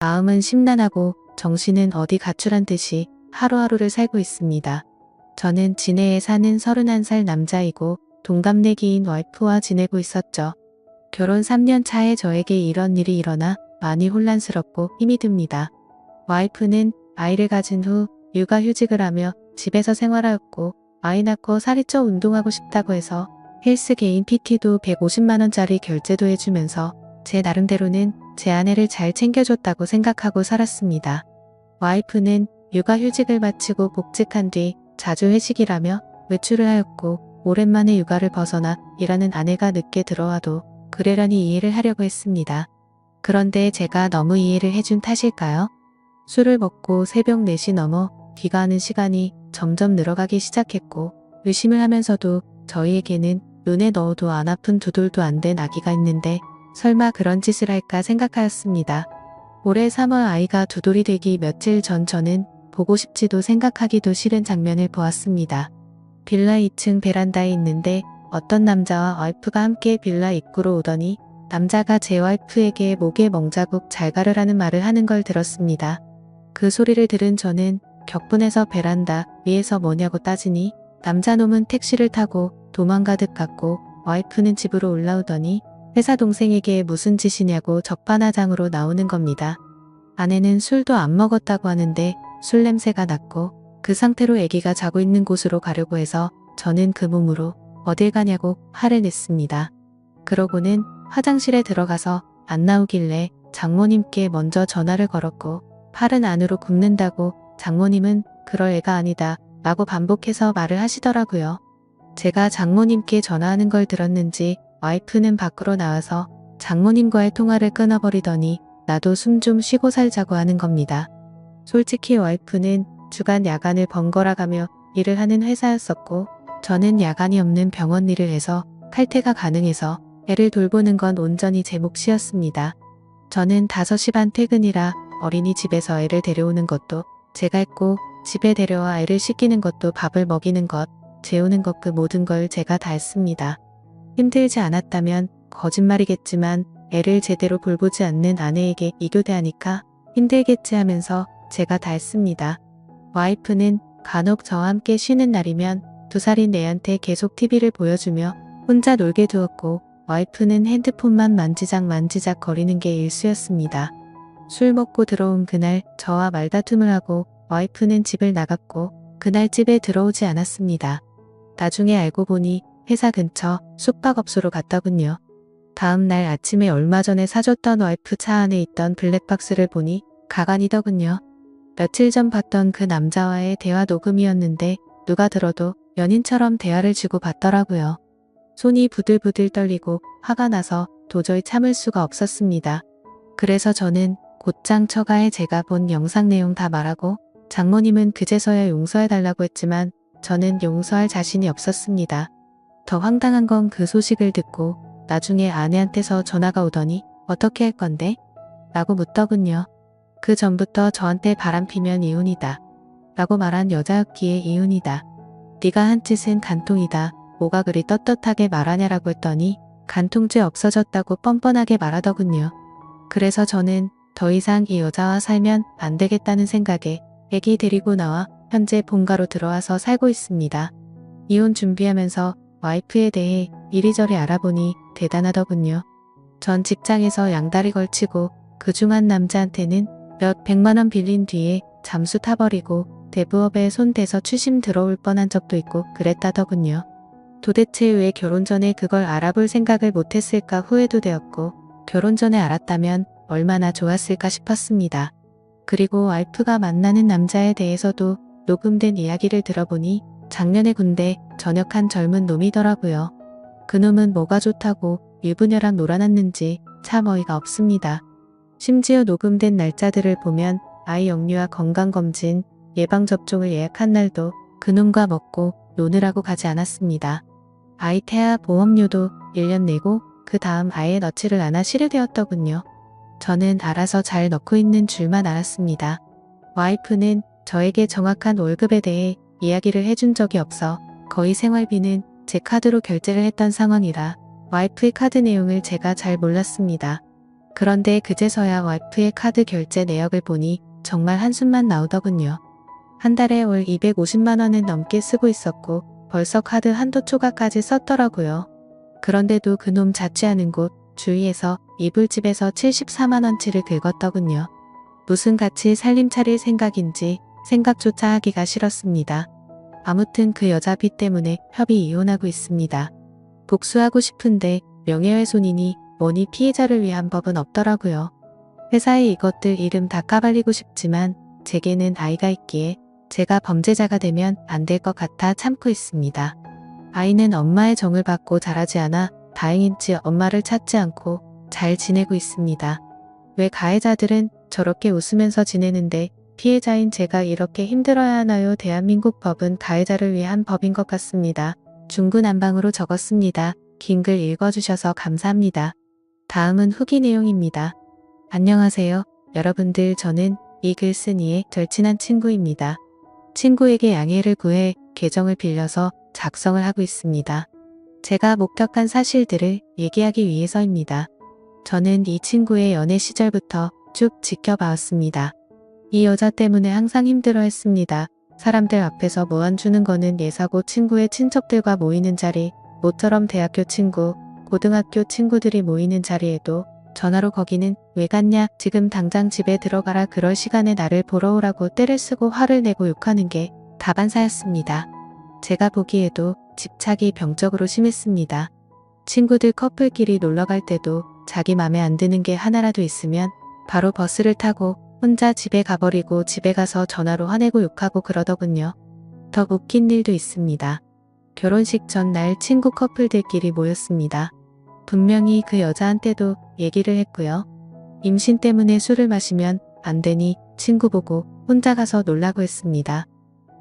마음은 심란하고 정신은 어디 가출한 듯이 하루하루를 살고 있습니다. 저는 진해에 사는 31살 남자이고 동갑내기인 와이프와 지내고 있었죠. 결혼 3년 차에 저에게 이런 일이 일어나 많이 혼란스럽고 힘이 듭니다. 와이프는 아이를 가진 후 육아휴직을 하며 집에서 생활하였고 아이 낳고 살이 쪄 운동하고 싶다고 해서 헬스 개인 PT도 150만원짜리 결제도 해주면서 제 나름대로는 제 아내를 잘 챙겨줬다고 생각하고 살았습니다. 와이프는 육아휴직을 마치고 복직한 뒤 자주 회식이라며 외출을 하였고 오랜만에 육아를 벗어나 일하는 아내가 늦게 들어와도 그러려니 이해를 하려고 했습니다. 그런데 제가 너무 이해를 해준 탓일까요? 술을 먹고 새벽 4시 넘어 귀가하는 시간이 점점 늘어가기 시작했고 의심을 하면서도 저희에게는 눈에 넣어도 안 아픈 두 돌도 안 된 아기가 있는데 설마 그런 짓을 할까 생각하였습니다. 올해 3월 아이가 두 돌이 되기 며칠 전 저는 보고 싶지도 생각하기도 싫은 장면을 보았습니다. 빌라 2층 베란다에 있는데 어떤 남자와 와이프가 함께 빌라 입구로 오더니 남자가 제 와이프에게 목에 멍자국 잘 가르라는 말을 하는 걸 들었습니다. 그 소리를 들은 저는 격분해서 베란다 위에서 뭐냐고 따지니 남자놈은 택시를 타고 도망가듯 갔고 와이프는 집으로 올라오더니 회사 동생에게 무슨 짓이냐고 적반하장으로 나오는 겁니다. 아내는 술도 안 먹었다고 하는데 술 냄새가 났고 그 상태로 아기가 자고 있는 곳으로 가려고 해서 저는 그 몸으로 어딜 가냐고 화를 냈습니다. 그러고는 화장실에 들어가서 안 나오길래 장모님께 먼저 전화를 걸었고 팔은 안으로 굽는다고 장모님은 그럴 애가 아니다 라고 반복해서 말을 하시더라고요. 제가 장모님께 전화하는 걸 들었는지 와이프는 밖으로 나와서 장모님과의 통화를 끊어버리더니 나도 숨 좀 쉬고 살자고 하는 겁니다. 솔직히 와이프는 주간 야간을 번갈아 가며 일을 하는 회사였었고 저는 야간이 없는 병원 일을 해서 칼퇴가 가능해서 애를 돌보는 건 온전히 제 몫이었습니다. 저는 5시 반 퇴근이라 어린이집에서 애를 데려오는 것도 제가 했고 집에 데려와 애를 씻기는 것도 밥을 먹이는 것, 재우는 것 그 모든 걸 제가 다 했습니다. 힘들지 않았다면 거짓말이겠지만 애를 제대로 돌보지 않는 아내에게 이교대하니까 힘들겠지 하면서 제가 다 했습니다. 와이프는 간혹 저와 함께 쉬는 날이면 2살인 애한테 계속 TV를 보여주며 혼자 놀게 두었고 와이프는 핸드폰만 만지작 거리는 게 일수였습니다. 술 먹고 들어온 그날 저와 말다툼을 하고 와이프는 집을 나갔고 그날 집에 들어오지 않았습니다. 나중에 알고 보니 회사 근처 숙박업소로 갔더군요. 다음 날 아침에 얼마 전에 사줬던 와이프 차 안에 있던 블랙박스를 보니 가관이더군요. 며칠 전 봤던 그 남자와의 대화 녹음이었는데 누가 들어도 연인처럼 대화를 주고받더라고요. 손이 부들부들 떨리고 화가 나서 도저히 참을 수가 없었습니다. 그래서 저는 곧장 처가에 제가 본 영상 내용 다 말하고 장모님은 그제서야 용서해달라고 했지만 저는 용서할 자신이 없었습니다. 더 황당한 건 그 소식을 듣고 나중에 아내한테서 전화가 오더니 어떻게 할 건데? 라고 묻더군요. 그 전부터 저한테 바람피면 이혼이다. 라고 말한 여자였기에 이혼이다. 네가 한 짓은 간통이다. 뭐가 그리 떳떳하게 말하냐라고 했더니 간통죄 없어졌다고 뻔뻔하게 말하더군요. 그래서 저는 더 이상 이 여자와 살면 안 되겠다는 생각에 애기 데리고 나와 현재 본가로 들어와서 살고 있습니다. 이혼 준비하면서 와이프에 대해 이리저리 알아보니 대단하더군요. 전 직장에서 양다리 걸치고 그중 한 남자한테는 몇 100만원 빌린 뒤에 잠수 타버리고 대부업에 손 대서 추심 들어올 뻔한 적도 있고 그랬다더군요. 도대체 왜 결혼 전에 그걸 알아볼 생각을 못했을까 후회도 되었고 결혼 전에 알았다면 얼마나 좋았을까 싶었습니다. 그리고 와이프가 만나는 남자에 대해서도 녹음된 이야기를 들어보니 작년에 군대 전역한 젊은 놈이더라고요. 그놈은 뭐가 좋다고 유부녀랑 놀아났는지 참 어이가 없습니다. 심지어 녹음된 날짜들을 보면 아이 영유아 건강검진, 예방접종을 예약한 날도 그놈과 먹고 노느라고 가지 않았습니다. 아이 태아 보험료도 1년 내고 그 다음 아예 넣지를 않아 실효되었더군요. 저는 알아서 잘 넣고 있는 줄만 알았습니다. 와이프는 저에게 정확한 월급에 대해 이야기를 해준 적이 없어 거의 생활비는 제 카드로 결제를 했던 상황이라 와이프의 카드 내용을 제가 잘 몰랐습니다. 그런데 그제서야 와이프의 카드 결제 내역을 보니 정말 한숨만 나오더군요. 한 달에 월 250만 원은 넘게 쓰고 있었고 벌써 카드 한도 초과까지 썼더라고요. 그런데도 그놈 자취하는 곳 주위에서 이불집에서 74만 원치를 긁었더군요. 무슨 같이 살림 차릴 생각인지 생각조차 하기가 싫었습니다. 아무튼 그 여자 빚 때문에 협의 이혼하고 있습니다. 복수하고 싶은데 명예훼손이니 뭐니 피해자를 위한 법은 없더라고요. 회사에 이것들 이름 다 까발리고 싶지만 제게는 아이가 있기에 제가 범죄자가 되면 안 될 것 같아 참고 있습니다. 아이는 엄마의 정을 받고 자라지 않아 다행인지 엄마를 찾지 않고 잘 지내고 있습니다. 왜 가해자들은 저렇게 웃으면서 지내는데 피해자인 제가 이렇게 힘들어야 하나요? 대한민국 법은 가해자를 위한 법인 것 같습니다. 중구난방으로 적었습니다. 긴 글 읽어주셔서 감사합니다. 다음은 후기 내용입니다. 안녕하세요. 여러분들, 저는 이 글 쓴 이의 절친한 친구입니다. 친구에게 양해를 구해 계정을 빌려서 작성을 하고 있습니다. 제가 목격한 사실들을 얘기하기 위해서입니다. 저는 이 친구의 연애 시절부터 쭉 지켜봐왔습니다. 이 여자 때문에 항상 힘들어했습니다. 사람들 앞에서 모안 주는 거는 예사고 친구의 친척들과 모이는 자리, 모처럼 대학교 친구, 고등학교 친구들이 모이는 자리에도 전화로 거기는 왜 갔냐, 지금 당장 집에 들어가라, 그럴 시간에 나를 보러 오라고 떼를 쓰고 화를 내고 욕하는 게 다반사였습니다. 제가 보기에도 집착이 병적으로 심했습니다. 친구들 커플끼리 놀러갈 때도 자기 맘에 안 드는 게 하나라도 있으면 바로 버스를 타고 혼자 집에 가버리고 집에 가서 전화로 화내고 욕하고 그러더군요. 더 웃긴 일도 있습니다. 결혼식 전날 친구 커플들끼리 모였습니다. 분명히 그 여자한테도 얘기를 했고요. 임신 때문에 술을 마시면 안 되니 친구 보고 혼자 가서 놀라고 했습니다.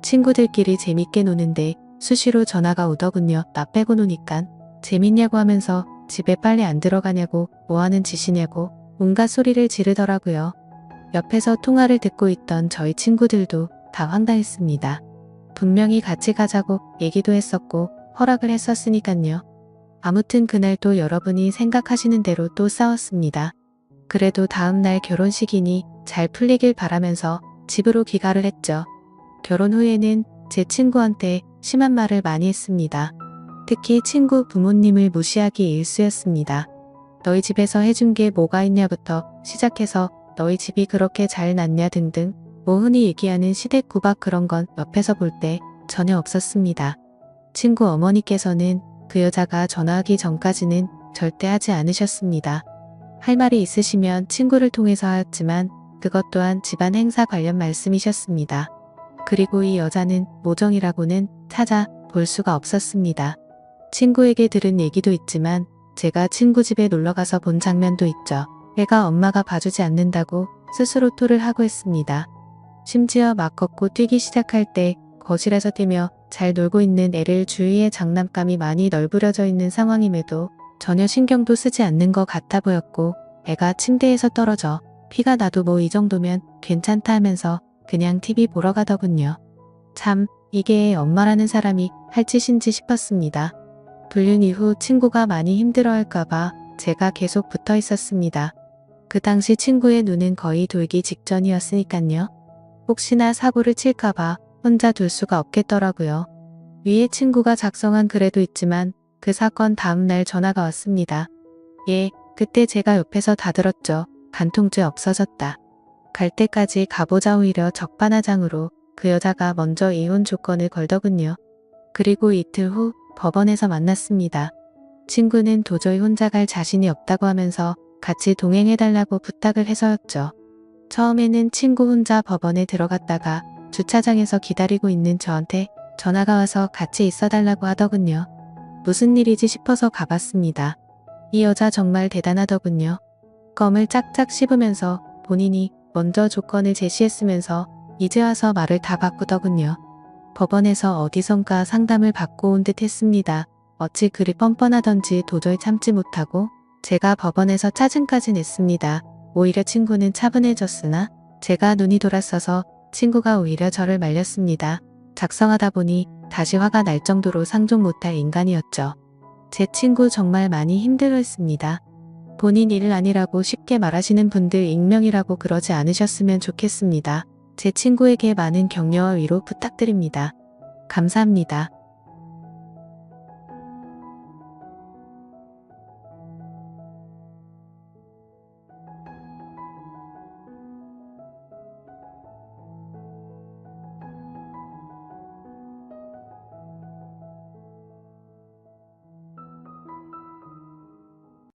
친구들끼리 재밌게 노는데 수시로 전화가 오더군요. 나 빼고 노니깐 재밌냐고 하면서 집에 빨리 안 들어가냐고, 뭐하는 짓이냐고 온갖 소리를 지르더라고요. 옆에서 통화를 듣고 있던 저희 친구들도 다 황당했습니다. 분명히 같이 가자고 얘기도 했었고 허락을 했었으니깐요. 아무튼 그날도 여러분이 생각하시는 대로 또 싸웠습니다. 그래도 다음날 결혼식이니 잘 풀리길 바라면서 집으로 귀가를 했죠. 결혼 후에는 제 친구한테 심한 말을 많이 했습니다. 특히 친구 부모님을 무시하기 일쑤였습니다. 너희 집에서 해준 게 뭐가 있냐부터 시작해서 너희 집이 그렇게 잘 났냐 등등 뭐 흔히 얘기하는 시댁 구박, 그런 건 옆에서 볼 때 전혀 없었습니다. 친구 어머니께서는 그 여자가 전화하기 전까지는 절대 하지 않으셨습니다. 할 말이 있으시면 친구를 통해서 하였지만 그것 또한 집안 행사 관련 말씀이셨습니다. 그리고 이 여자는 모정이라고는 찾아볼 수가 없었습니다. 친구에게 들은 얘기도 있지만 제가 친구 집에 놀러가서 본 장면도 있죠. 애가 엄마가 봐주지 않는다고 스스로 토를 하고 했습니다. 심지어 막 걷고 뛰기 시작할 때 거실에서 뛰며 잘 놀고 있는 애를 주위에 장난감이 많이 널브러져 있는 상황임에도 전혀 신경도 쓰지 않는 것 같아 보였고, 애가 침대에서 떨어져 피가 나도 뭐 이 정도면 괜찮다 하면서 그냥 TV 보러 가더군요. 참, 이게 엄마라는 사람이 할 짓인지 싶었습니다. 불륜 이후 친구가 많이 힘들어할까봐 제가 계속 붙어 있었습니다. 그 당시 친구의 눈은 거의 돌기 직전이었으니깐요. 혹시나 사고를 칠까봐 혼자 둘 수가 없겠더라고요. 위에 친구가 작성한 글에도 있지만 그 사건 다음날 전화가 왔습니다. 예, 그때 제가 옆에서 다 들었죠. 간통죄 없어졌다. 갈 때까지 가보자. 오히려 적반하장으로 그 여자가 먼저 이혼 조건을 걸더군요. 그리고 이틀 후 법원에서 만났습니다. 친구는 도저히 혼자 갈 자신이 없다고 하면서 같이 동행해달라고 부탁을 해서였죠. 처음에는 친구 혼자 법원에 들어갔다가 주차장에서 기다리고 있는 저한테 전화가 와서 같이 있어달라고 하더군요. 무슨 일이지 싶어서 가봤습니다. 이 여자 정말 대단하더군요. 껌을 짝짝 씹으면서 본인이 먼저 조건을 제시했으면서 이제 와서 말을 다 바꾸더군요. 법원에서 어디선가 상담을 받고 온 듯 했습니다. 어찌 그리 뻔뻔하던지 도저히 참지 못하고 제가 법원에서 짜증까지 냈습니다. 오히려 친구는 차분해졌으나 제가 눈이 돌았어서 친구가 오히려 저를 말렸습니다. 작성하다 보니 다시 화가 날 정도로 상종 못할 인간이었죠. 제 친구 정말 많이 힘들어했습니다. 본인 일 아니라고 쉽게 말하시는 분들 익명이라고 그러지 않으셨으면 좋겠습니다. 제 친구에게 많은 격려와 위로 부탁드립니다. 감사합니다.